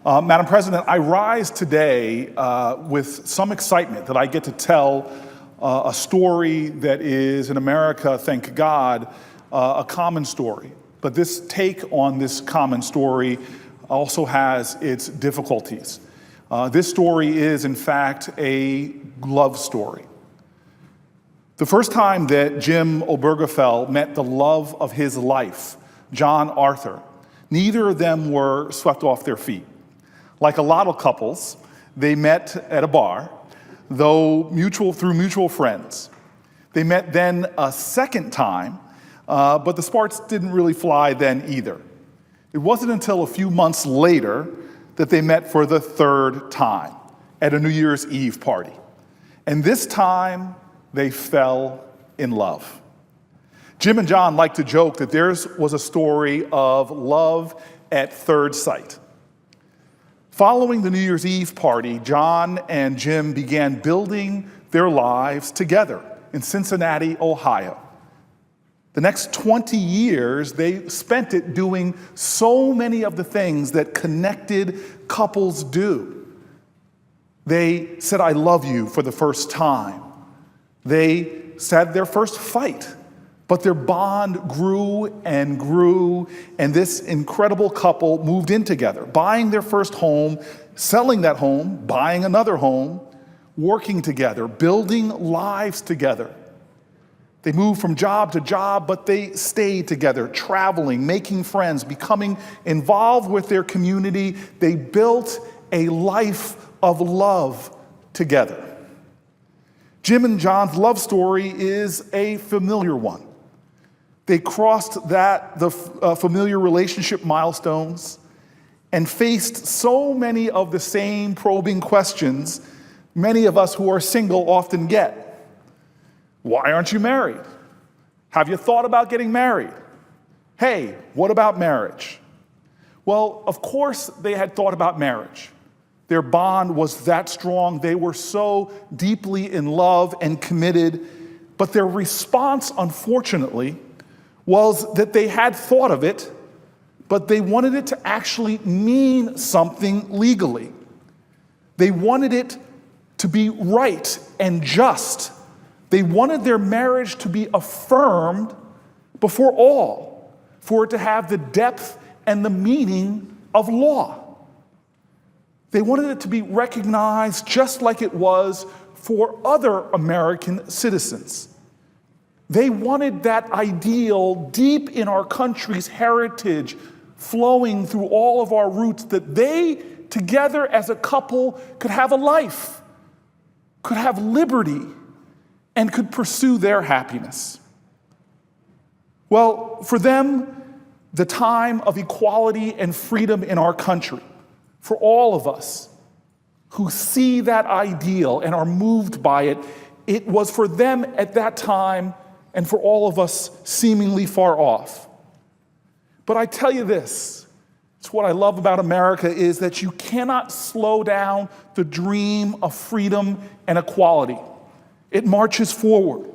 Madam President, I rise today with some excitement that I get to tell a story that is, in America, thank God, a common story. But this take on this common story also has its difficulties. This story is, in fact, a love story. The first time that Jim Obergefell met the love of his life, John Arthur, neither of them were swept off their feet. Like a lot of couples, they met at a bar, though through mutual friends. They met then a second time, but the sparks didn't really fly then either. It wasn't until a few months later that they met for the third time at a New Year's Eve party. And this time, they fell in love. Jim and John like to joke that theirs was a story of love at third sight. Following the New Year's Eve party, John and Jim began building their lives together in Cincinnati, Ohio. The next 20 years, they spent it doing so many of the things that connected couples do. They said, "I love you" for the first time. They had their first fight, but their bond grew, and this incredible couple moved in together, buying their first home, selling that home, buying another home, working together, building lives together. They moved from job to job, but they stayed together, traveling, making friends, becoming involved with their community. They built a life of love together. Jim and John's love story is a familiar one. They crossed the familiar relationship milestones and faced so many of the same probing questions many of us who are single often get. Why aren't you married? Have you thought about getting married? Hey, what about marriage? Well, of course they had thought about marriage. Their bond was that strong. They were so deeply in love and committed. But their response, unfortunately, was that they had thought of it, but they wanted it to actually mean something legally. They wanted it to be right and just. They wanted their marriage to be affirmed before all, for it to have the depth and the meaning of law. They wanted it to be recognized just like it was for other American citizens. They wanted that ideal deep in our country's heritage, flowing through all of our roots, that they, together as a couple, could have a life, could have liberty, and could pursue their happiness. Well, for them, the time of equality and freedom in our country, for all of us who see that ideal and are moved by it, it was for them at that time, and for all of us seemingly far off. But I tell you this, it's what I love about America, is that you cannot slow down the dream of freedom and equality. It marches forward.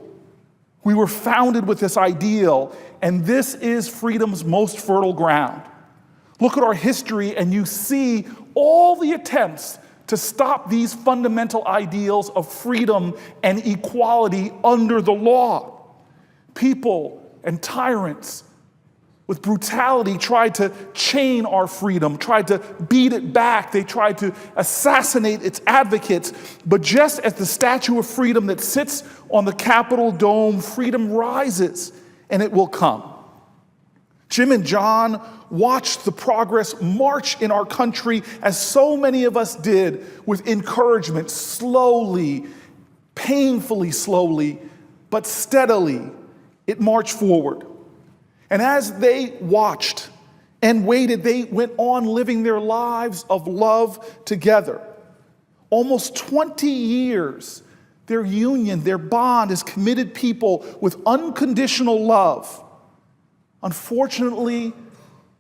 We were founded with this ideal, and this is freedom's most fertile ground. Look at our history and you see all the attempts to stop these fundamental ideals of freedom and equality under the law. People and tyrants with brutality tried to chain our freedom, tried to beat it back. They tried to assassinate its advocates. But just as the statue of freedom that sits on the Capitol dome, freedom rises and it will come. Jim and John watched the progress march in our country, as so many of us did, with encouragement, slowly, painfully slowly, but steadily, it marched forward. And as they watched and waited, they went on living their lives of love together. Almost 20 years, their union, their bond as committed people with unconditional love. Unfortunately,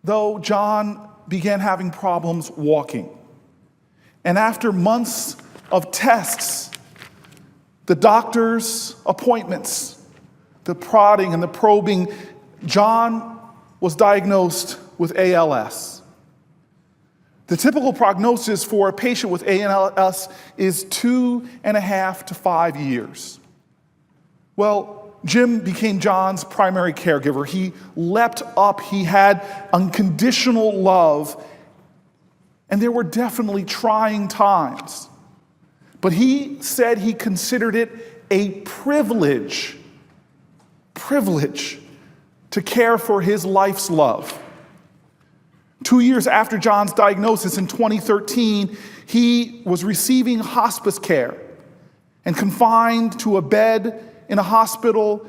though, John began having problems walking. And after months of tests, the doctor's appointments, the prodding and the probing, John was diagnosed with ALS. The typical prognosis for a patient with ALS is 2.5 to 5 years. Well, Jim became John's primary caregiver. He leapt up. He had unconditional love. And there were definitely trying times. But he said he considered it a privilege to care for his life's love. 2 years after John's diagnosis in 2013, he was receiving hospice care and confined to a bed in a hospital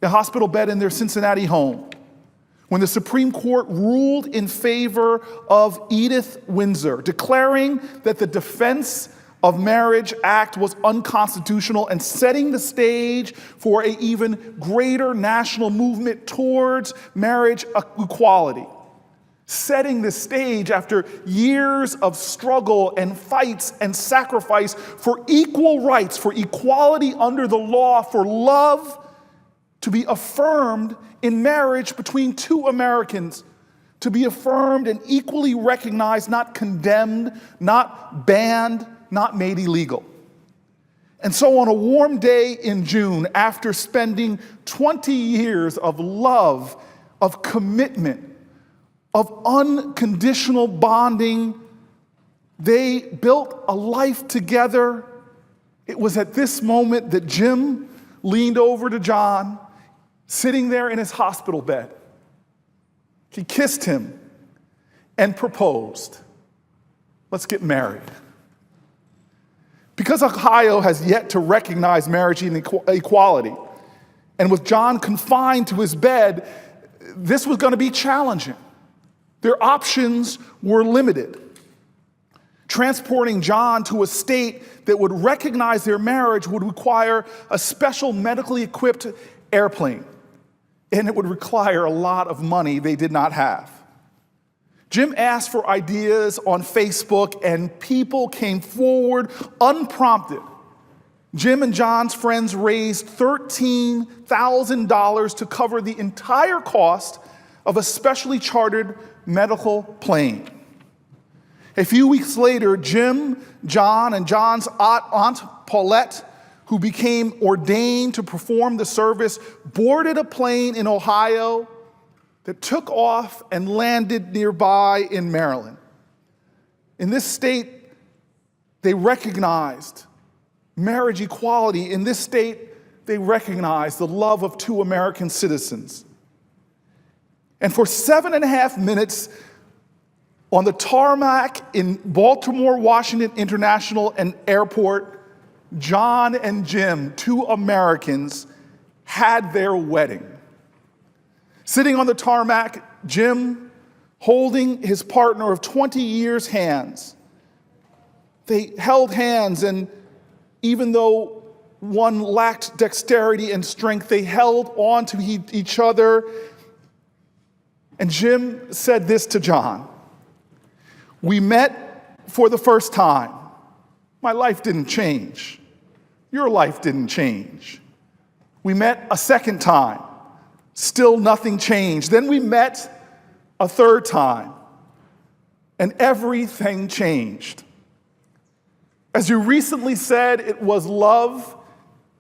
bed in their Cincinnati home, when the Supreme Court ruled in favor of Edith Windsor, declaring that the Defense of Marriage Act was unconstitutional and setting the stage for an even greater national movement towards marriage equality. Setting the stage after years of struggle and fights and sacrifice for equal rights, for equality under the law, for love to be affirmed in marriage between two Americans, to be affirmed and equally recognized, not condemned, not banned, not made illegal. And so on a warm day in June, after spending 20 years of love, of commitment, of unconditional bonding, they built a life together. It was at this moment that Jim leaned over to John, sitting there in his hospital bed. He kissed him and proposed, "Let's get married." Because Ohio has yet to recognize marriage equality, and with John confined to his bed, this was going to be challenging. Their options were limited. Transporting John to a state that would recognize their marriage would require a special medically equipped airplane, and it would require a lot of money they did not have. Jim asked for ideas on Facebook, and people came forward unprompted. Jim and John's friends raised $13,000 to cover the entire cost of a specially chartered medical plane. A few weeks later, Jim, John, and John's aunt Paulette, who became ordained to perform the service, boarded a plane in Ohio that took off and landed nearby in Maryland. In this state, they recognized marriage equality. In this state, they recognized the love of two American citizens. And for 7.5 minutes on the tarmac in Baltimore, Washington International Airport, John and Jim, two Americans, had their wedding. Sitting on the tarmac, Jim holding his partner of 20 years' hands. They held hands, and even though one lacked dexterity and strength, they held on to each other. And Jim said this to John: "We met for the first time. My life didn't change. Your life didn't change. We met a second time. Still nothing changed. Then we met a third time, and everything changed. As you recently said, it was love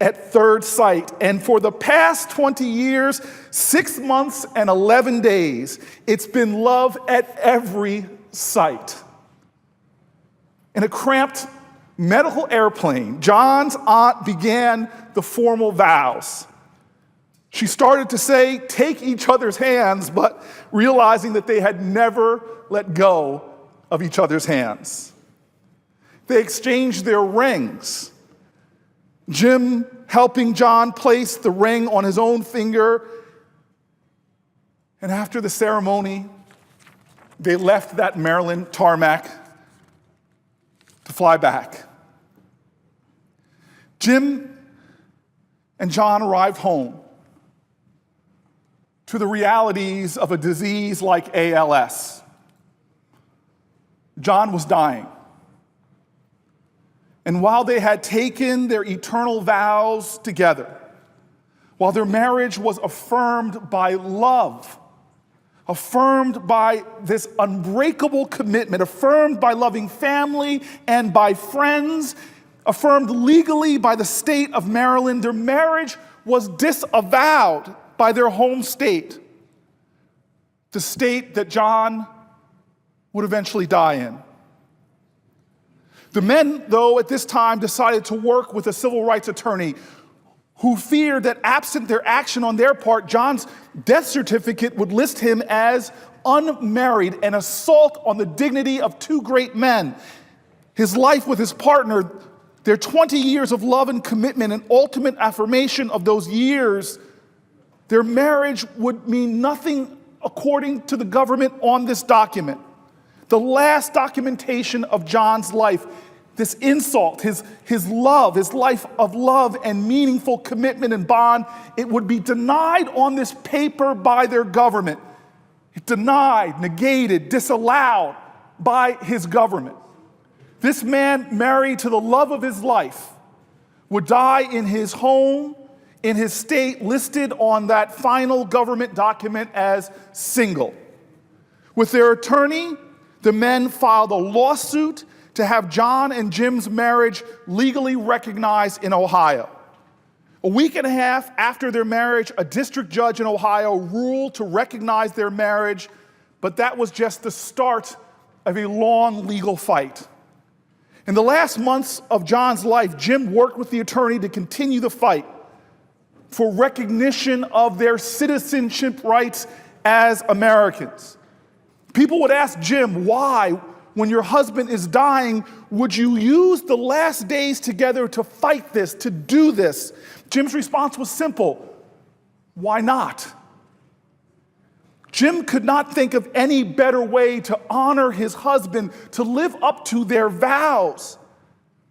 at third sight. And for the past 20 years, 6 months and 11 days, it's been love at every sight." In a cramped medical airplane, John's aunt began the formal vows. She started to say, "Take each other's hands," but realizing that they had never let go of each other's hands. They exchanged their rings, Jim helping John place the ring on his own finger. And after the ceremony, they left that Maryland tarmac to fly back. Jim and John arrived home to the realities of a disease like ALS. John was dying. And while they had taken their eternal vows together, while their marriage was affirmed by love, affirmed by this unbreakable commitment, affirmed by loving family and by friends, affirmed legally by the state of Maryland. Their marriage was disavowed by their home state, the state that John would eventually die in. The men, though, at this time decided to work with a civil rights attorney who feared that absent their action on their part, John's death certificate would list him as unmarried, an assault on the dignity of two great men. His life with his partner, their 20 years of love and commitment, and ultimate affirmation of those years, their marriage would mean nothing according to the government on this document. The last documentation of John's life, this insult, his love, his life of love and meaningful commitment and bond, it would be denied on this paper by their government. Denied, negated, disallowed by his government. This man, married to the love of his life, would die in his home, in his state, listed on that final government document as single. With their attorney, the men filed a lawsuit to have John and Jim's marriage legally recognized in Ohio. A week and a half after their marriage, a district judge in Ohio ruled to recognize their marriage, but that was just the start of a long legal fight. In the last months of John's life, Jim worked with the attorney to continue the fight for recognition of their citizenship rights as Americans. People would ask Jim, why, when your husband is dying, would you use the last days together to fight this, to do this? Jim's response was simple: why not? Jim could not think of any better way to honor his husband, to live up to their vows,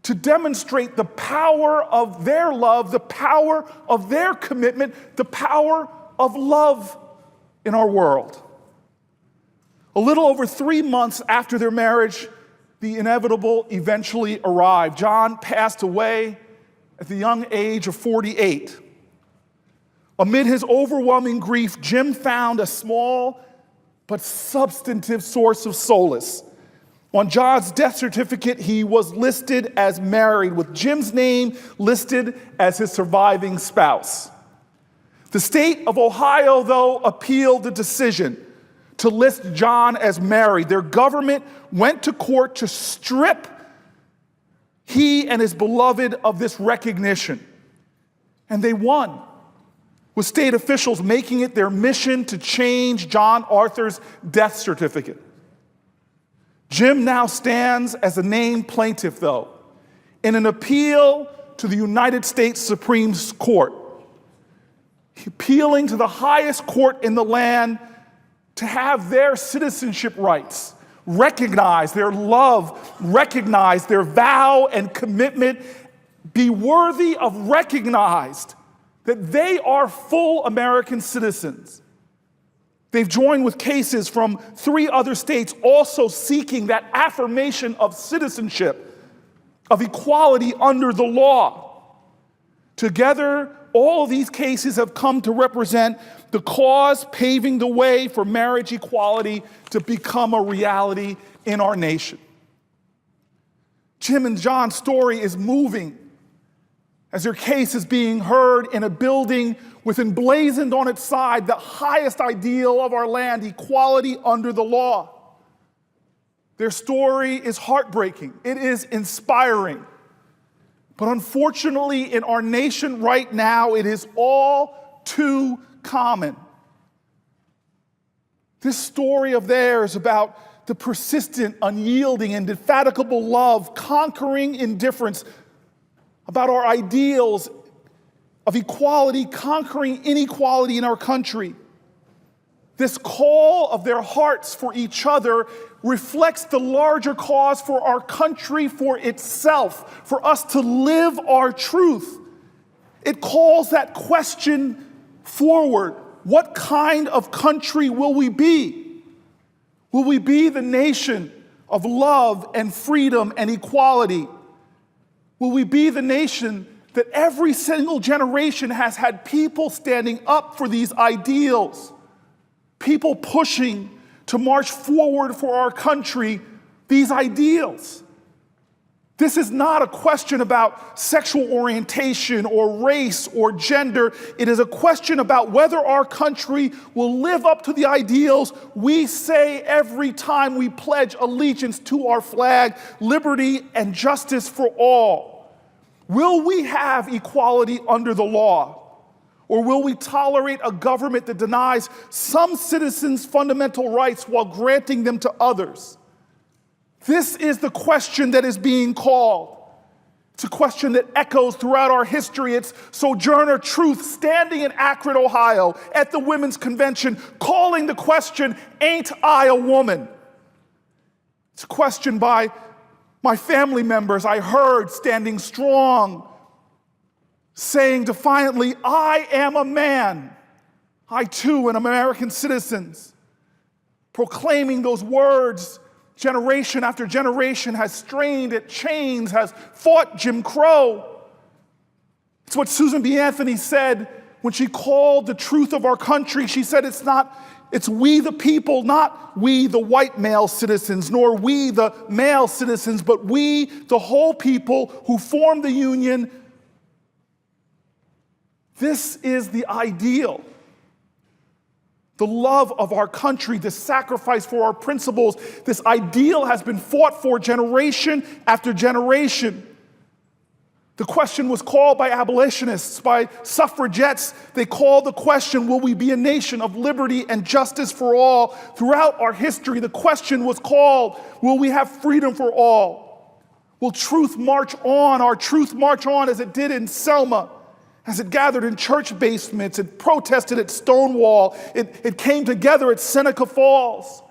to demonstrate the power of their love, the power of their commitment, the power of love in our world. A little over 3 months after their marriage, the inevitable eventually arrived. John passed away at the young age of 48. Amid his overwhelming grief, Jim found a small but substantive source of solace. On John's death certificate, he was listed as married, with Jim's name listed as his surviving spouse. The state of Ohio, though, appealed the decision to list John as married. Their government went to court to strip he and his beloved of this recognition. And they won, with state officials making it their mission to change John Arthur's death certificate. Jim now stands as a named plaintiff, though, in an appeal to the United States Supreme Court, appealing to the highest court in the land to have their citizenship rights recognized, their love recognized, their vow and commitment be worthy of recognized, that they are full American citizens. They've joined with cases from 3 other states also seeking that affirmation of citizenship, of equality under the law. Together, all these cases have come to represent the cause paving the way for marriage equality to become a reality in our nation. Jim and John's story is moving as their case is being heard in a building with emblazoned on its side the highest ideal of our land, equality under the law. Their story is heartbreaking. It is inspiring. But unfortunately, in our nation right now, it is all too common. This story of theirs about the persistent, unyielding, indefatigable love, conquering indifference, about our ideals of equality, conquering inequality in our country. This call of their hearts for each other reflects the larger cause for our country, for itself, for us to live our truth. It calls that question forward. What kind of country will we be? Will we be the nation of love and freedom and equality? Will we be the nation that every single generation has had people standing up for these ideals? people pushing to march forward for our country these ideals. This is not a question about sexual orientation or race or gender. It is a question about whether our country will live up to the ideals we say every time we pledge allegiance to our flag, liberty and justice for all. Will we have equality under the law? Or will we tolerate a government that denies some citizens fundamental rights while granting them to others? This is the question that is being called. It's a question that echoes throughout our history. It's Sojourner Truth standing in Akron, Ohio at the Women's Convention, calling the question, "Ain't I a woman?" It's a question by my family members I heard standing strong, saying defiantly, "I am a man. I too am American citizen." Proclaiming those words, generation after generation has strained at chains, has fought Jim Crow. It's what Susan B. Anthony said when she called the truth of our country. She said it's we the people, not we the white male citizens, nor we the male citizens, but we the whole people who form the Union. This is the ideal. The love of our country, the sacrifice for our principles, this ideal has been fought for generation after generation. The question was called by abolitionists, by suffragettes. They called the question, will we be a nation of liberty and justice for all? Throughout our history, the question was called, will we have freedom for all? Will truth march on, our truth march on as it did in Selma? As it gathered in church basements, it protested at Stonewall, it came together at Seneca Falls.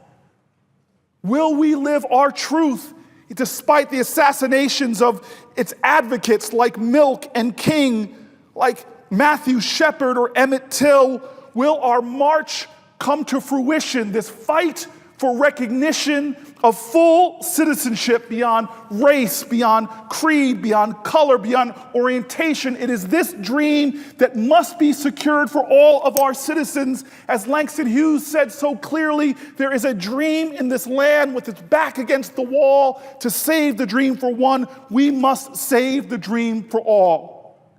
Will we live our truth despite the assassinations of its advocates like Milk and King, like Matthew Shepard or Emmett Till? Will our march come to fruition, this fight for recognition of full citizenship beyond race, beyond creed, beyond color, beyond orientation? It is this dream that must be secured for all of our citizens. As Langston Hughes said so clearly, there is a dream in this land with its back against the wall. To save the dream for one, we must save the dream for all.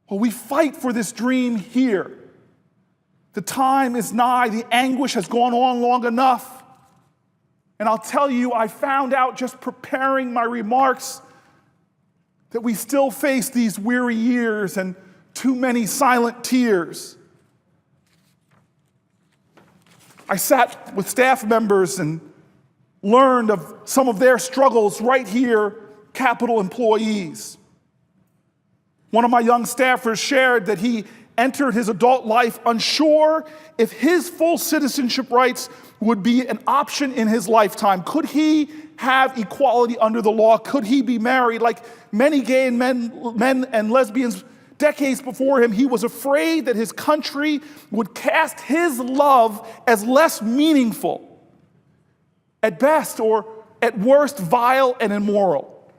Well, we fight for this dream here. The time is nigh. The anguish has gone on long enough. And I'll tell you, I found out just preparing my remarks that we still face these weary years and too many silent tears. I sat with staff members and learned of some of their struggles right here, Capitol employees. One of my young staffers shared that he entered his adult life unsure if his full citizenship rights would be an option in his lifetime. Could he have equality under the law? Could he be married? Like many gay men and lesbians decades before him, he was afraid that his country would cast his love as less meaningful, at best, or at worst, vile and immoral.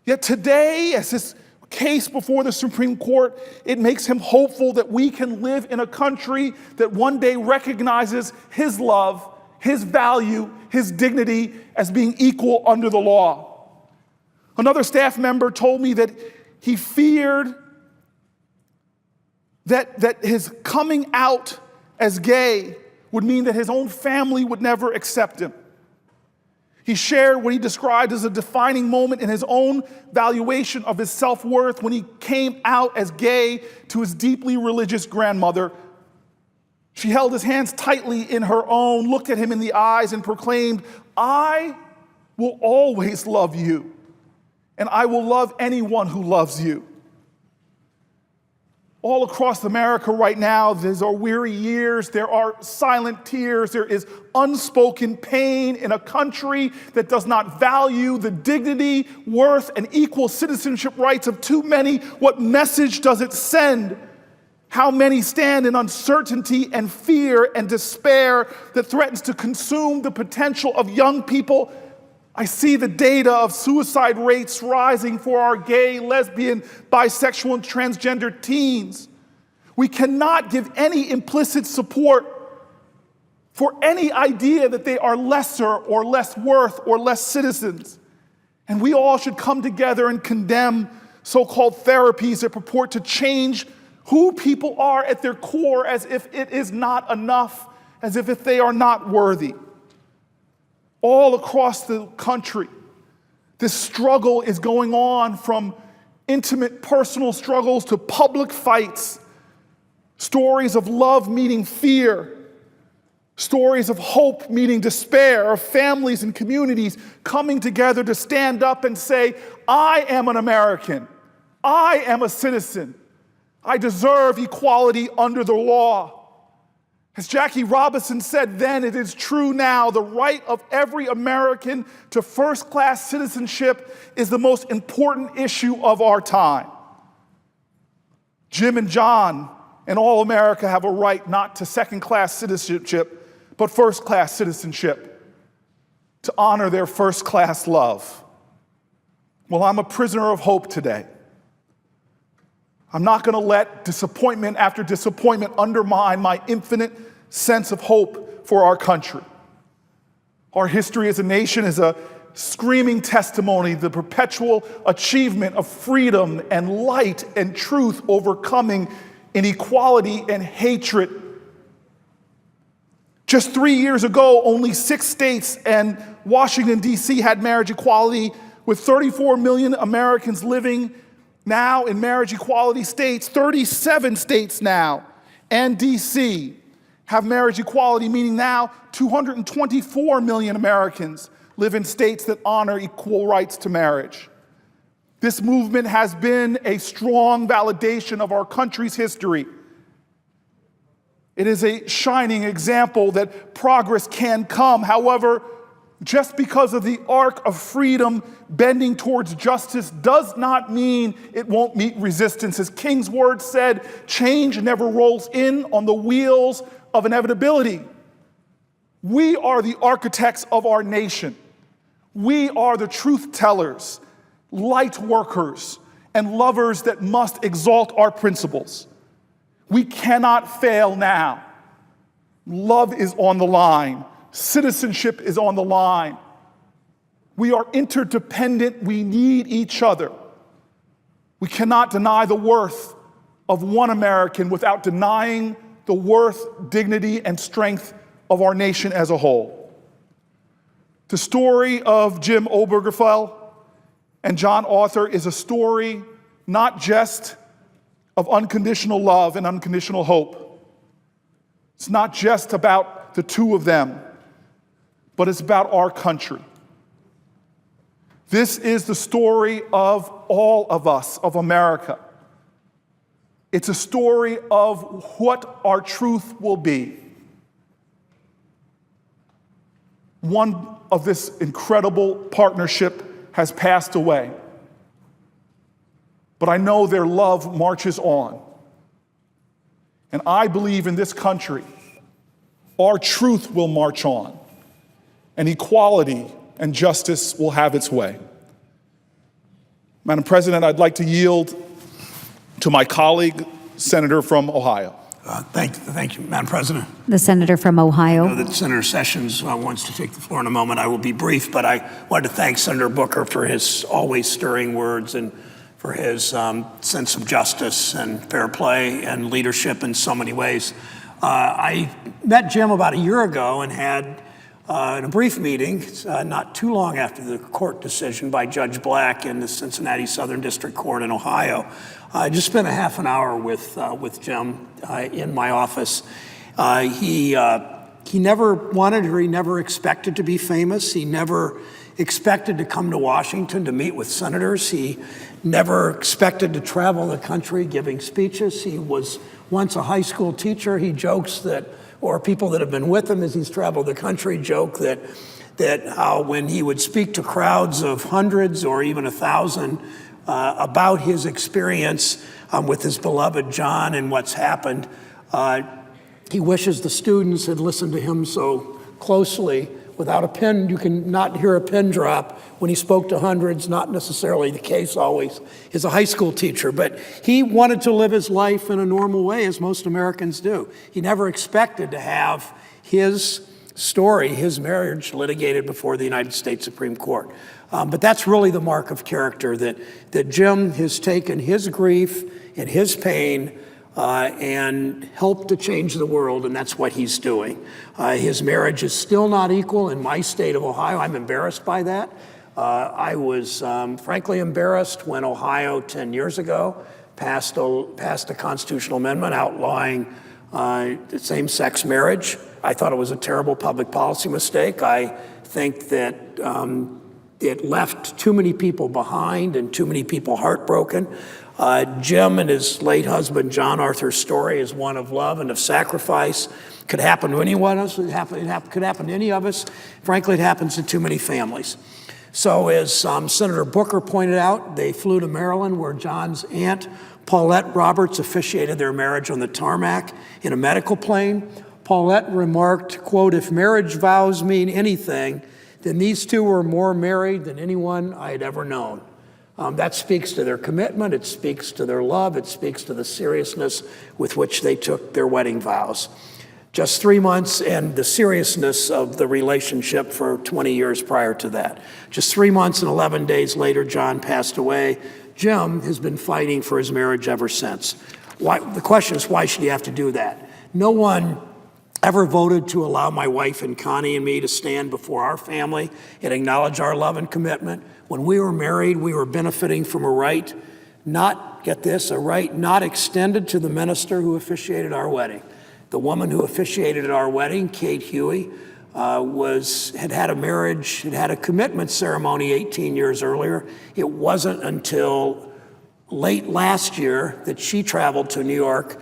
Yet today, as his case before the Supreme Court, it makes him hopeful that we can live in a country that one day recognizes his love, his value, his dignity as being equal under the law. Another staff member told me that he feared that his coming out as gay would mean that his own family would never accept him. He shared what he described as a defining moment in his own valuation of his self-worth when he came out as gay to his deeply religious grandmother. She held his hands tightly in her own, looked at him in the eyes, and proclaimed, "I will always love you, and I will love anyone who loves you." All across America right now, there are weary years, there are silent tears, there is unspoken pain in a country that does not value the dignity, worth, and equal citizenship rights of too many. What message does it send? How many stand in uncertainty and fear and despair that threatens to consume the potential of young people? I see the data of suicide rates rising for our gay, lesbian, bisexual, and transgender teens. We cannot give any implicit support for any idea that they are lesser or less worth or less citizens. And we all should come together and condemn so-called therapies that purport to change who people are at their core as if it is not enough, as if they are not worthy. All across the country, this struggle is going on, from intimate personal struggles to public fights, stories of love meeting fear, stories of hope meeting despair, of families and communities coming together to stand up and say, I am an American, I am a citizen, I deserve equality under the law. As Jackie Robinson said then, it is true now, the right of every American to first-class citizenship is the most important issue of our time. Jim and John and all America have a right not to second-class citizenship, but first-class citizenship, to honor their first-class love. Well, I'm a prisoner of hope today. I'm not going to let disappointment after disappointment undermine my infinite sense of hope for our country. Our history as a nation is a screaming testimony, the perpetual achievement of freedom and light and truth overcoming inequality and hatred. Just 3 years ago, only 6 states and Washington, D.C. had marriage equality, with 34 million Americans living now in marriage equality states. 37 states now and D.C. have marriage equality, meaning now 224 million Americans live in states that honor equal rights to marriage. This movement has been a strong validation of our country's history. It is a shining example that progress can come. However, just because of the arc of freedom bending towards justice does not mean it won't meet resistance. As King's word said, change never rolls in on the wheels of inevitability. We are the architects of our nation. We are the truth tellers, light workers, and lovers that must exalt our principles. We cannot fail now. Love is on the line. Citizenship is on the line. We are interdependent. We need each other. We cannot deny the worth of one American without denying the worth, dignity, and strength of our nation as a whole. The story of Jim Obergefell and John Arthur is a story not just of unconditional love and unconditional hope. It's not just about the two of them, but it's about our country. This is the story of all of us, of America. It's a story of what our truth will be. One of this incredible partnership has passed away, but I know their love marches on. And I believe in this country, our truth will march on, and equality and justice will have its way. Madam President, I'd like to yield to my colleague, Senator from Ohio. Thank you, Madam President. The senator from Ohio. I know that Senator Sessions wants to take the floor in a moment. I will be brief, but I wanted to thank Senator Booker for his always stirring words and for his sense of justice and fair play and leadership in so many ways. I met Jim about a year ago and had in a brief meeting, not too long after the court decision by Judge Black in the Cincinnati Southern District Court in Ohio. I just spent a half an hour with Jim in my office. He never wanted or he never expected to be famous. He never expected to come to Washington to meet with senators. He never expected to travel the country giving speeches. He was once a high school teacher. He jokes that, or people that have been with him as he's traveled the country joke that how when he would speak to crowds of hundreds or even 1,000 about his experience with his beloved John and what's happened, he wishes the students had listened to him so closely. Without a pin, you can not hear a pin drop when he spoke to hundreds, not necessarily the case always. He's a high school teacher, but he wanted to live his life in a normal way, as most Americans do. He never expected to have his story, his marriage, litigated before the United States Supreme Court. But that's really the mark of character, that Jim has taken his grief and his pain and helped to change the world, and that's what he's doing. His marriage is still not equal in my state of Ohio. I'm embarrassed by that. I was frankly embarrassed when Ohio 10 years ago passed a constitutional amendment outlawing same-sex marriage. I thought it was a terrible public policy mistake. I think that it left too many people behind and too many people heartbroken. Jim and his late husband, John Arthur's story is one of love and of sacrifice. Could happen to anyone else. Could happen to any of us. Frankly, it happens to too many families. So as Senator Booker pointed out, they flew to Maryland where John's aunt, Paulette Roberts, officiated their marriage on the tarmac in a medical plane. Paulette remarked, quote, "If marriage vows mean anything, then these two were more married than anyone I had ever known." That speaks to their commitment, it speaks to their love, it speaks to the seriousness with which they took their wedding vows. Just 3 months, and the seriousness of the relationship for 20 years prior to that. Just 3 months and 11 days later, John passed away. Jim has been fighting for his marriage ever since. The question is, why should he have to do that? No one ever voted to allow my wife and Connie and me to stand before our family and acknowledge our love and commitment. When we were married, we were benefiting from a right a right not extended to the minister who officiated our wedding. The woman who officiated at our wedding, Kate Huey, had had a commitment ceremony 18 years earlier. It wasn't until late last year that she traveled to New York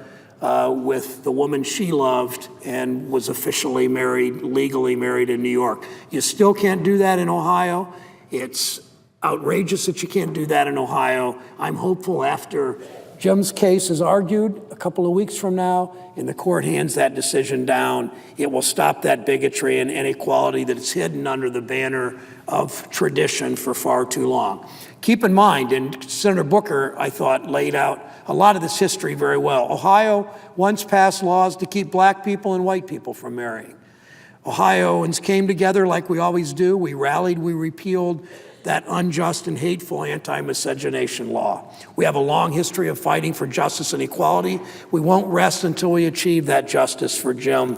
with the woman she loved and was officially married, legally married in New York. You still can't do that in Ohio. It's outrageous that you can't do that in Ohio. I'm hopeful after Jim's case is argued a couple of weeks from now and the court hands that decision down, it will stop that bigotry and inequality that is hidden under the banner of tradition for far too long. Keep in mind, and Senator Booker, I thought, laid out a lot of this history very well. Ohio once passed laws to keep black people and white people from marrying. Ohioans came together like we always do. We rallied, we repealed that unjust and hateful anti-miscegenation law. We have a long history of fighting for justice and equality. We won't rest until we achieve that justice for Jim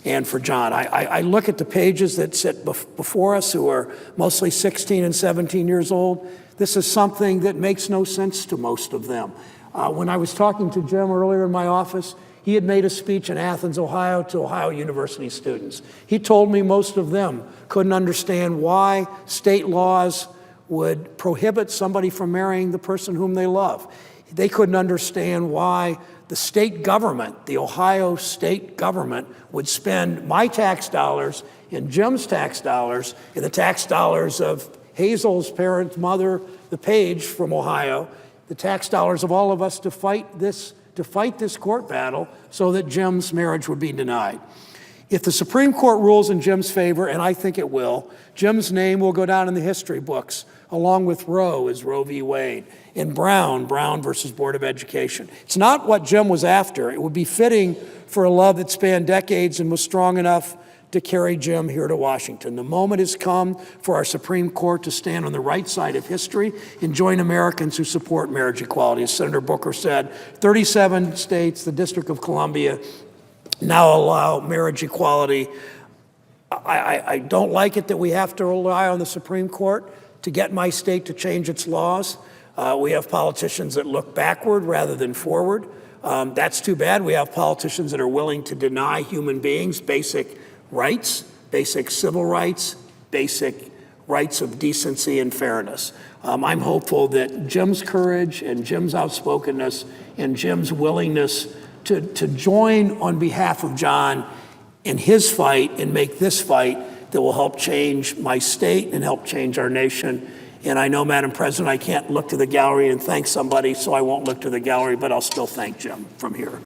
and for John. I look at the pages that sit before us who are mostly 16 and 17 years old. This is something that makes no sense to most of them. When I was talking to Jim earlier in my office, he had made a speech in Athens, Ohio, to Ohio University students. He told me most of them couldn't understand why state laws would prohibit somebody from marrying the person whom they love. They couldn't understand why the state government, the Ohio state government, would spend my tax dollars and Jim's tax dollars and the tax dollars of Hazel's parent, mother, the Page from Ohio, the tax dollars of all of us to fight this court battle so that Jim's marriage would be denied. If the Supreme Court rules in Jim's favor, and I think it will, Jim's name will go down in the history books, along with Roe as Roe v. Wade, and Brown versus Board of Education. It's not what Jim was after. It would be fitting for a love that spanned decades and was strong enough to carry Jim here to Washington. The moment has come for our Supreme Court to stand on the right side of history and join Americans who support marriage equality. As Senator Booker said, 37 states, the District of Columbia, now allow marriage equality. I don't like it that we have to rely on the Supreme Court to get my state to change its laws. We have politicians that look backward rather than forward. That's too bad. We have politicians that are willing to deny human beings basic rights, basic civil rights, basic rights of decency and fairness. I'm hopeful that Jim's courage and Jim's outspokenness and Jim's willingness to join on behalf of John in his fight and make this fight that will help change my state and help change our nation. And I know, Madam President, I can't look to the gallery and thank somebody, so I won't look to the gallery, but I'll still thank Jim from here.